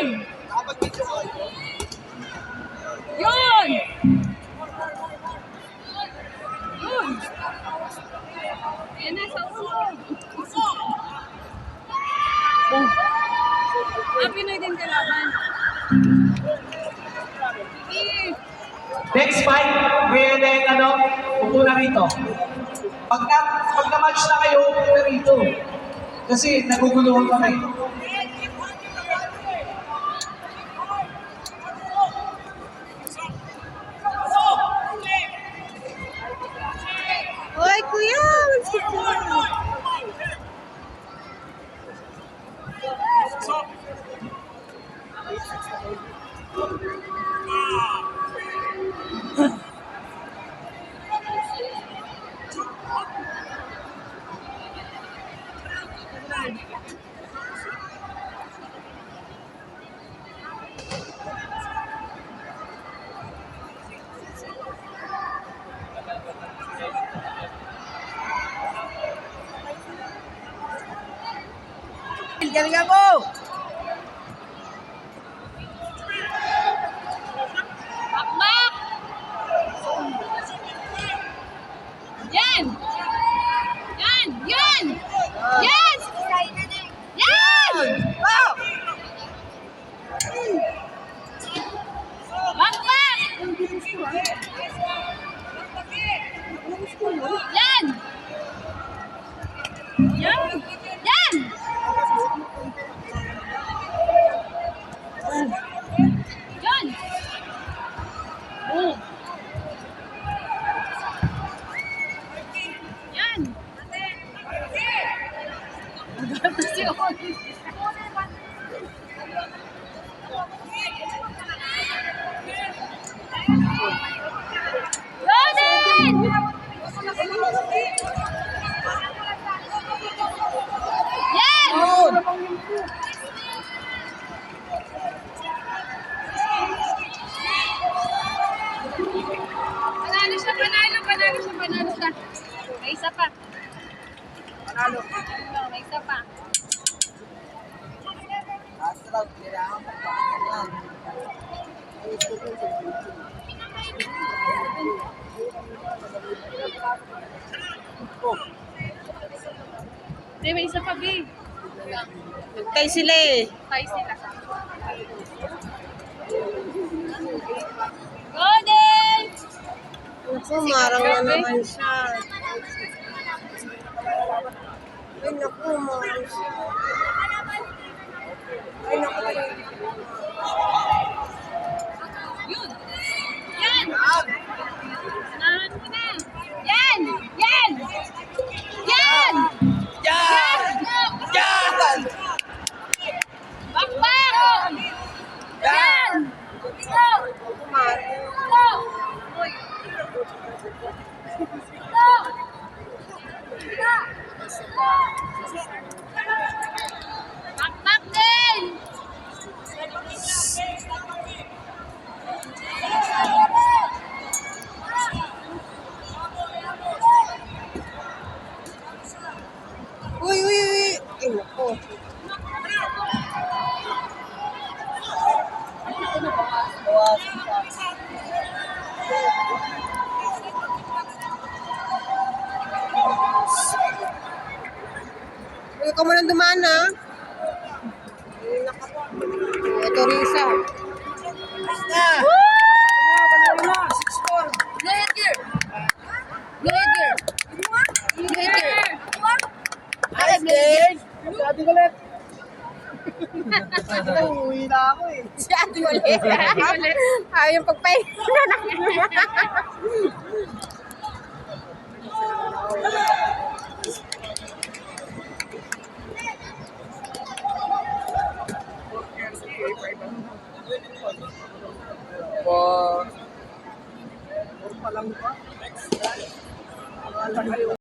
Yun! Yun! Yun! Yan na sa ulo. Oh. Pinoy din kalaban. Next fight, ngayon upo na rito. Pag na-match na kayo, upo na rito. Kasi naguguluhan kami. Hoy, kuya! Galing ako! Bakbak! Yan! Yan! Yan! Yan! Yan! Bakbak! Yan! Yan! Yan! Yan! Oh! Yan! Si Oli. Roden! Yan! Panalo siya, panalo siya. May isa pa. Panalo. May isa pa. Hindi, may isa pa, B. Nagtay sila eh. Tayo sila. Golden! Naku, marang na naman siya. Ay, naku, marang siya. Ay, naku. Yun! Yan! Sanahan mo na! Yan! Yan! Yan! Yan! Yan! Bakbak! Yan! Ito! Ito! Uy! Ito! Bakbak din! Uy, uy, uy. Ay, naku. Huwag ka muna dumaan, ha? Ito, Risa. Lager! Lager! Lager! Sabi ko ulit. Uwi na ako eh. Si Ate ulit. Ayaw yung pagpahinga na.